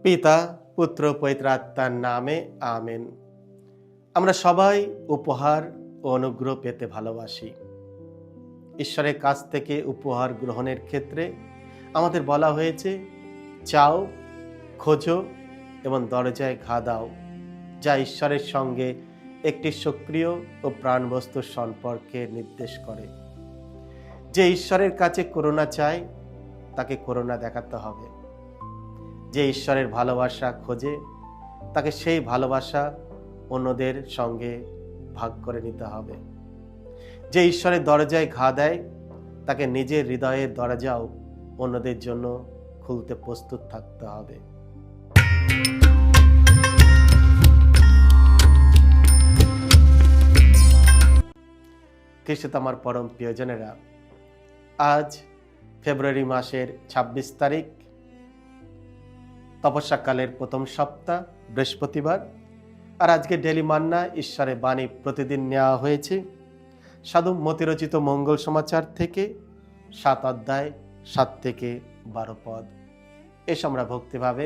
পিতা, পুত্র, পবিত্র আত্মার নামে আমেন। আমরা সবাই উপহার ও অনুগ্রহ পেতে ভালোবাসি। ঈশ্বরের কাছ থেকে উপহার গ্রহণের ক্ষেত্রে আমাদের বলা হয়েছে, চাও, খোঁজো এবং দরজায় ঘা দাও, যা ঈশ্বরের সঙ্গে একটি সক্রিয় ও প্রাণবস্তুর সম্পর্কে নির্দেশ করে। যে ঈশ্বরের কাছে করুণা চায়, তাকে করুণা দেখাতে হবে। যে ঈশ্বরের ভালোবাসা খোঁজে, তাকে সেই ভালোবাসা অন্যদের সঙ্গে ভাগ করে নিতে হবে। যে ঈশ্বরের দরজায় ঘা দেয়, তাকে নিজের হৃদয়ের দরজাও অন্যদের জন্য খুলতে প্রস্তুত থাকতে হবে। খ্রিস্টে আমার পরম প্রিয়জনেরা, আজ ফেব্রুয়ারি মাসের ২৬ তারিখ, তপস্যাকালের প্রথম সপ্তাহ, বৃহস্পতিবার। আর আজকে ডেলি মান্না ঈশ্বরের বাণী প্রতিদিন নেওয়া হয়েছে সাধু মতি রচিত মঙ্গল সমাচার থেকে ৭ অধ্যায় ৭ থেকে ১২ পদ। এসে আমরা ভক্তিভাবে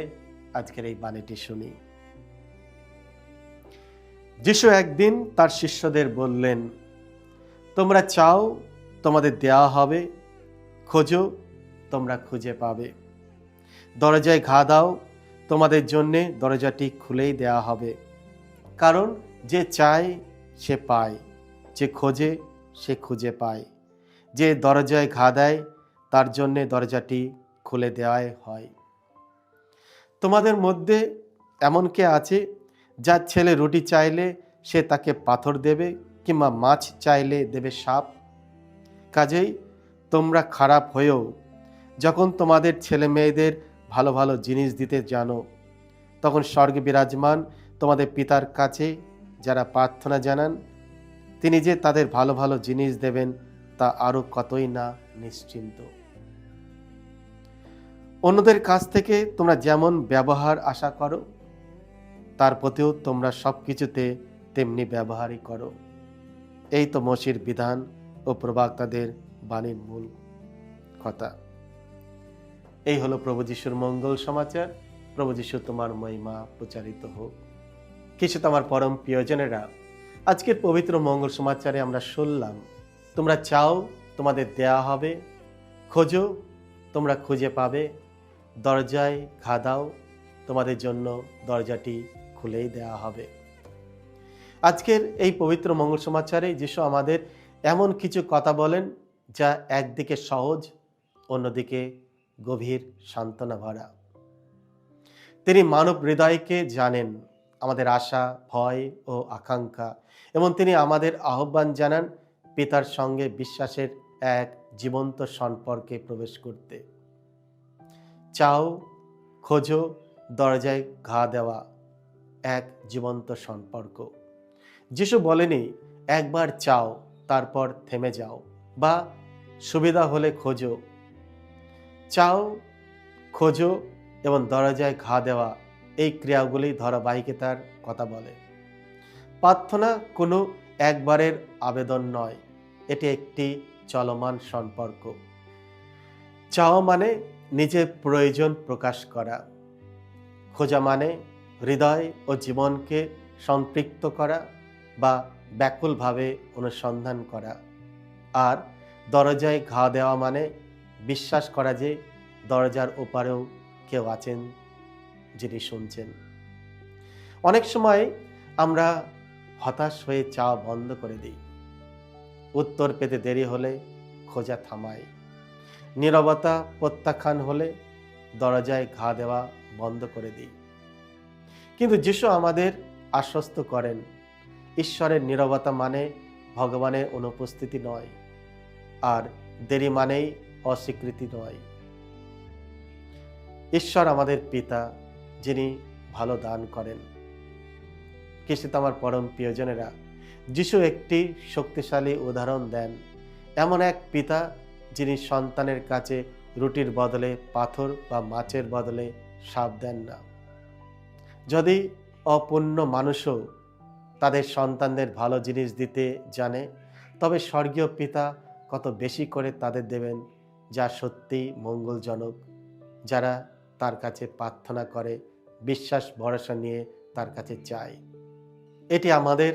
আজকের এই বাণীটি শুনি। যিশু একদিন তার শিষ্যদের বললেন, তোমরা চাও, তোমাদের দেওয়া হবে, খোঁজো, তোমরা খুঁজে পাবে, দরজায় ঘা দাও, তোমাদের জন্যে দরজাটি খুলেই দেওয়া হবে। কারণ যে চায় সে পায়, যে খোঁজে সে খুঁজে পায়, যে দরজায় ঘা দেয় তার জন্যে দরজাটি খুলে দেওয়াই হয়। তোমাদের মধ্যে এমন কে আছে, যার ছেলে রুটি চাইলে সে তাকে পাথর দেবে, কিংবা মাছ চাইলে দেবে সাপ? কাজেই তোমরা খারাপ হয়েও যখন তোমাদের ছেলে মেয়েদের ভালো ভালো জিনিস দিতে জানো, তখন স্বর্গে বিরাজমান তোমাদের পিতার কাছে যারা প্রার্থনা জানান, তিনি যে তাদের ভালো ভালো জিনিস দেবেন তা আরো কতই না নিশ্চিন্ত। অন্যদের কাছ থেকে তোমরা যেমন ব্যবহার আশা করো, তার প্রতিও তোমরা সবকিছুতে তেমনি ব্যবহারই করো। এই তো মসির বিধান ও প্রবক্তাদের বাণীর মূল কথা। এই হলো প্রভু যিশুর মঙ্গল সমাচার। প্রভু যিশু তোমার মহিমা প্রচারিত হোক। কিছু তোমার পরম প্রিয়জনেরা, আজকের পবিত্র মঙ্গল সমাচারে আমরা শুনলাম, তোমরা চাও, তোমাদের দেয়া হবে, খোঁজো, তোমরা খুঁজে পাবে, দরজায় ঘা দাও, তোমাদের জন্য দরজাটি খুলেই দেওয়া হবে। আজকের এই পবিত্র মঙ্গল সমাচারে যিশু আমাদের এমন কিছু কথা বলেন যা একদিকে সহজ, অন্যদিকে গভীর সান্ত্বনা ভরা। তিনি মানব হৃদয়কে জানেন, আমাদের আশা, ভয় ও আকাঙ্ক্ষা, এবং তিনি আমাদের আহ্বান জানান পিতার সঙ্গে বিশ্বাসের এক জীবন্ত সম্পর্কে প্রবেশ করতে। চাও, খোঁজো, দরজায় ঘা দেওয়া এক জীবন্ত সম্পর্ক। যিশু বলেনি একবার চাও তারপর থেমে যাও, বা সুবিধা হলে খোঁজো। চাও, খোঁজো এবং দরজায় ঘা দেওয়া, এই ক্রিয়াগুলি ধারাবাহিকতার কথা বলে। প্রার্থনা কোনো একবারের আবেদন নয়, এটি একটি চলমান সম্পর্ক। চাওয়া মানে নিজের প্রয়োজন প্রকাশ করা, খোঁজা মানে হৃদয় ও জীবনকে সম্পৃক্ত করা বা ব্যাকুলভাবে অনুসন্ধান করা, আর দরজায় ঘা দেওয়া মানে বিশ্বাস করা যে দরজার ওপারেও কেউ আছেন যিনি শুনছেন। অনেক সময় আমরা হতাশ হয়ে চাওয়া বন্ধ করে দিই, উত্তর পেতে দেরি হলে খোঁজা থামাই, নীরবতা প্রত্যাখ্যান হলে দরজায় ঘা দেওয়া বন্ধ করে দিই। কিন্তু যিশু আমাদের আশ্বস্ত করেন, ঈশ্বরের নীরবতা মানে ভগবানের অনুপস্থিতি নয়, আর দেরি মানেই অস্বীকৃতি নয়। ঈশ্বর আমাদের পিতা, যিনি ভালো দান করেন। খ্রিস্টে আমার পরম প্রিয়জনেরা, যিশু একটি শক্তিশালী উদাহরণ দেন, এমন এক পিতা যিনি সন্তানের কাছে রুটির বদলে পাথর বা মাছের বদলে সাপ দেন না। যদি অপূর্ণ মানুষও তাদের সন্তানদের ভালো জিনিস দিতে জানে, তবে স্বর্গীয় পিতা কত বেশি করে তাদের দেবেন যা সত্যিই মঙ্গলজনক, যারা তার কাছে প্রার্থনা করে বিশ্বাস ভরসা নিয়ে তার কাছে চাই। এটি আমাদের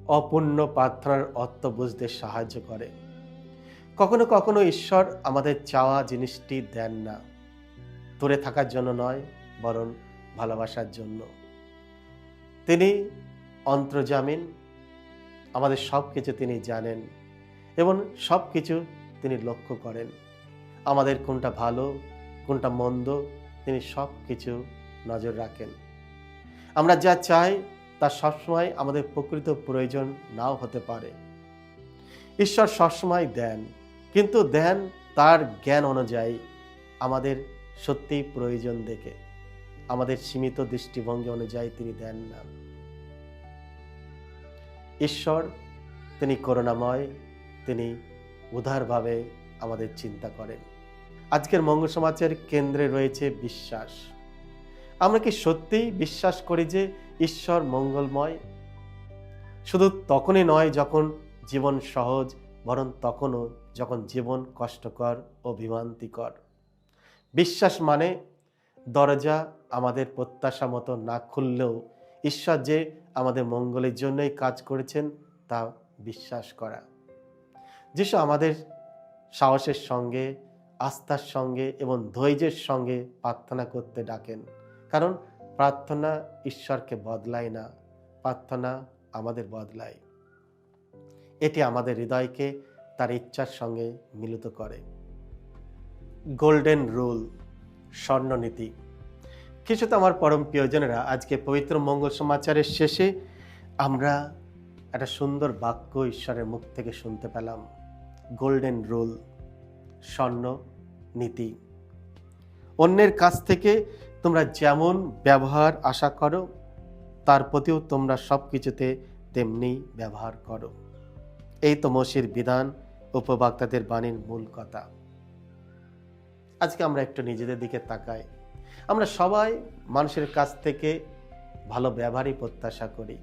অপূর্ণ প্রার্থনার অর্থ বুঝতে সাহায্য করে। কখনো কখনো ঈশ্বর আমাদের চাওয়া জিনিসটি দেন না, দূরে থাকার জন্য নয়, বরং ভালোবাসার জন্য। তিনি অন্তর্যামীন, আমাদের সব কিছু তিনি জানেন এবং সব কিছু তিনি লক্ষ্য করেন। আমাদের কোনটা ভালো কোনটা মন্দ তিনি সব কিছু নজর রাখেন। আমরা যা চাই তা সবসময় আমাদের প্রকৃত প্রয়োজন নাও হতে পারে। ঈশ্বর সবসময় দেন, কিন্তু দেন তার জ্ঞান অনুযায়ী, আমাদের সত্যিই প্রয়োজন দেখে। আমাদের সীমিত দৃষ্টিভঙ্গি অনুযায়ী তিনি দেন না। ঈশ্বর তিনি করুণাময়, তিনি উদারভাবে আমাদের চিন্তা করেন। আজকের মঙ্গল সমাজের কেন্দ্রে রয়েছে বিশ্বাস। আমরা কি সত্যিই বিশ্বাস করি যে ঈশ্বর মঙ্গলময়? শুধু তখনই নয় যখন জীবন সহজ, বরং তখনও যখন জীবন কষ্টকর ও বিভ্রান্তিকর। বিশ্বাস মানে দরজা আমাদের প্রত্যাশা মতো না খুললেও ঈশ্বর যে আমাদের মঙ্গলের জন্যই কাজ করেছেন তা বিশ্বাস করা। যিশু আমাদের সাহসের সঙ্গে, আস্থার সঙ্গে এবং ধৈর্যের সঙ্গে প্রার্থনা করতে ডাকেন, কারণ প্রার্থনা ঈশ্বরকে বদলায় না, প্রার্থনা আমাদের বদলায়। এটি আমাদের হৃদয়কে তার ইচ্ছার সঙ্গে মিলিত করে। গোল্ডেন রুল, স্বর্ণনীতি। কিছু তো আমার পরম প্রিয়জনেরা, আজকে পবিত্র মঙ্গল সমাচারের শেষে আমরা একটা সুন্দর বাক্য ঈশ্বরের মুখ থেকে শুনতে পেলাম। গোল্ডেন রুল, স্বর্ণ নীতি। অন্যের কাছ থেকে তোমরা যেমন ব্যবহার আশা করো, তার প্রতিও তোমরা সব কিছুতে তেমনি ব্যবহার করো। এই তো মসির বিধান ও প্রবক্তাদের বাণীর মূল কথা। আজকে আমরা একটু নিজেদের দিকে তাকাই। আমরা সবাই মানুষের কাছ থেকে ভালো ব্যবহারই প্রত্যাশা করি।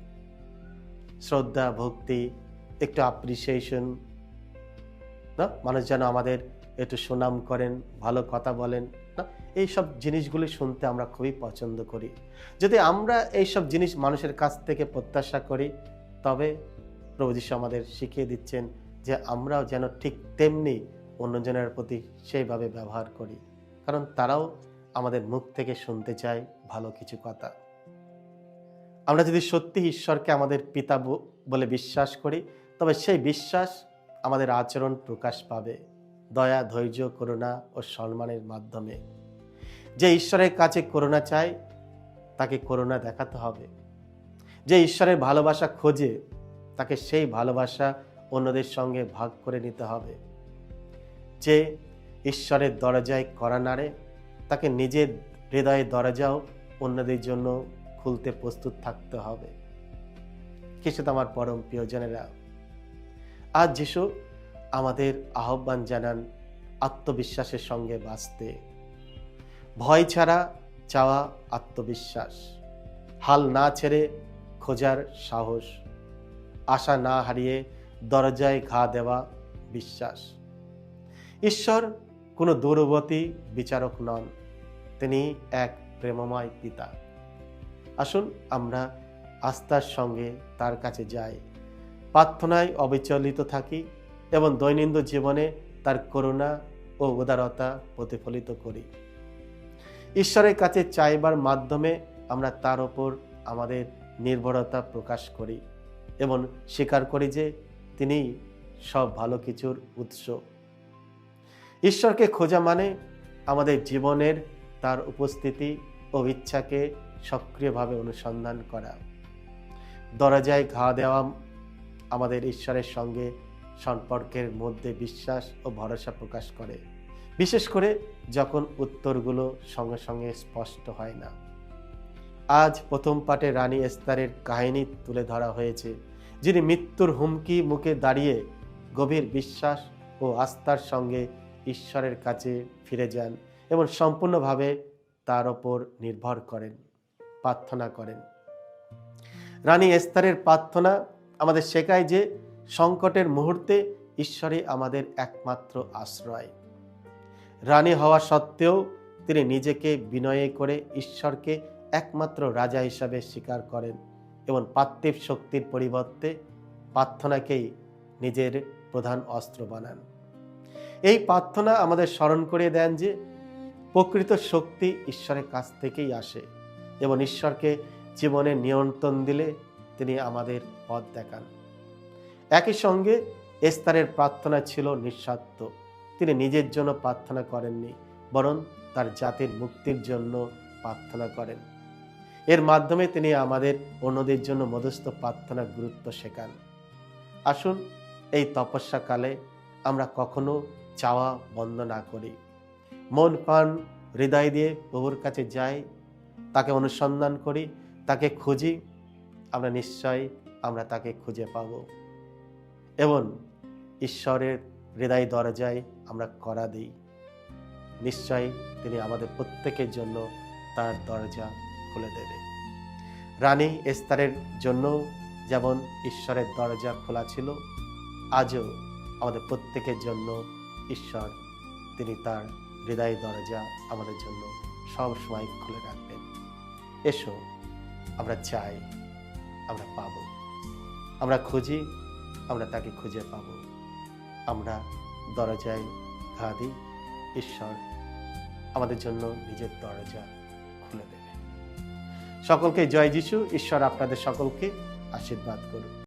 শ্রদ্ধা, ভক্তি, একটু অ্যাপ্রিসিয়েশন, না, মানুষ যেন আমাদের একটু সুনাম করেন, ভালো কথা বলেন, না, এইসব জিনিসগুলি শুনতে আমরা খুবই পছন্দ করি। যদি আমরা এইসব জিনিস মানুষের কাছ থেকে প্রত্যাশা করি, তবে প্রভু যীশু আমাদের শিখিয়ে দিচ্ছেন যে আমরাও যেন ঠিক তেমনি অন্যজনের প্রতি সেইভাবে ব্যবহার করি, কারণ তারাও আমাদের মুখ থেকে শুনতে চায় ভালো কিছু কথা। আমরা যদি সত্যি ঈশ্বরকে আমাদের পিতা বলে বিশ্বাস করি, তবে সেই বিশ্বাস আমাদের আচরণ প্রকাশ পাবে দয়া, ধৈর্য, করুণা ও সম্মানের মাধ্যমে। যে ঈশ্বরের কাছে করুণা চায় তাকে করুণা দেখাতে হবে। যে ঈশ্বরের ভালোবাসা খোঁজে তাকে সেই ভালোবাসা অন্যদের সঙ্গে ভাগ করে নিতে হবে। যে ঈশ্বরের দরজায় কড়া নাড়ে তাকে নিজের হৃদয়ের দরজাও অন্যদের জন্য খুলতে প্রস্তুত থাকতে হবে। কিছু তো আমার পরম প্রিয়জনেরা, আজ যিশু আমাদের আহ্বান জানান আত্মবিশ্বাসের সঙ্গে বাঁচতে। ভয় ছাড়া চাওয়া আত্মবিশ্বাস, হাল না ছেড়ে খোঁজার সাহস, আশা না হারিয়ে দরজায় ঘা দেওয়া বিশ্বাস। ঈশ্বর কোনো দূরবর্তী বিচারক নন, তিনি এক প্রেমময় পিতা। আসুন আমরা আস্থার সঙ্গে তার কাছে যাই, প্রার্থনায় অবিচলিত থাকি এবং দৈনন্দিন জীবনে তার করুণা ও উদারতা প্রতিফলিত করি। ঈশ্বরের কাছে চাইবার মাধ্যমে আমরা তার ওপর আমাদের নির্ভরতা প্রকাশ করি এবং স্বীকার করি যে তিনি সব ভালো কিছুর উৎস। ঈশ্বরকে খোঁজা মানে আমাদের জীবনের তার উপস্থিতি ও ইচ্ছাকে সক্রিয়ভাবে অনুসন্ধান করা। দরজায় ঘা দেওয়া আমাদের ঈশ্বরের সঙ্গে সম্পর্কের মধ্যে বিশ্বাস ও ভরসা প্রকাশ করে, বিশেষ করে যখন উত্তরগুলো সঙ্গে সঙ্গে স্পষ্ট হয় না। আজ প্রথম পাঠে রানী এস্তারের কাহিনী তুলে ধরা হয়েছে, যিনি মৃত্যুর হুমকি মুখে দাঁড়িয়ে গভীর বিশ্বাস ও আস্থার সঙ্গে ঈশ্বরের কাছে ফিরে যান এবং সম্পূর্ণভাবে তার ওপর নির্ভর করেন, প্রার্থনা করেন। রানী এস্তারের প্রার্থনা আমাদের শেখায় যে সংকটের মুহূর্তে ঈশ্বরই আমাদের একমাত্র আশ্রয়। রানী হওয়া সত্ত্বেও তিনি নিজেকে বিনয় করে ঈশ্বরকে একমাত্র রাজা হিসাবে স্বীকার করেন এবং পার্থিব শক্তির পরিবর্তে প্রার্থনাকেই নিজের প্রধান অস্ত্র বানান। এই প্রার্থনা আমাদের স্মরণ করিয়ে দেন যে প্রকৃত শক্তি ঈশ্বরের কাছ থেকেই আসে এবং ঈশ্বরকে জীবনে নিয়ন্ত্রণ দিলে তিনি আমাদের পথ দেখান। একই সঙ্গে এস্তারের প্রার্থনা ছিল নিঃস্বার্থ। তিনি নিজের জন্য প্রার্থনা করেননি, বরং তার জাতির মুক্তির জন্য প্রার্থনা করেন। এর মাধ্যমে তিনি আমাদের অন্যদের জন্য মধ্যস্থ প্রার্থনার গুরুত্ব শেখান। আসুন এই তপস্যাকালে আমরা কখনো চাওয়া বন্ধ না করি, মন প্রাণ হৃদয় দিয়ে প্রভুর কাছে যাই, তাকে অনুসন্ধান করি, তাকে খুঁজি, আমরা নিশ্চয়ই তাকে খুঁজে পাব এবং ঈশ্বরের হৃদয় দরজায় আমরা কড়া দিই। নিশ্চয়ই তিনি আমাদের প্রত্যেকের জন্য তার দরজা খুলে দেবে। রানী এস্তারের জন্য যেমন ঈশ্বরের দরজা খোলা ছিল, আজও আমাদের প্রত্যেকের জন্য ঈশ্বর তিনি তার হৃদয় দরজা আমাদের জন্য সব সময় খুলে রাখবেন। এসো, আমরা চাই, আমরা পাব, আমরা খুঁজি, আমরা তাকে খুঁজে পাব। আমরা দরজায় ঘা দিই, ঈশ্বর আমাদের জন্য নিজের দরজা খুলে দেবে। সকলকে জয় যিশু। ঈশ্বর আপনাদের সকলকে আশীর্বাদ করুন।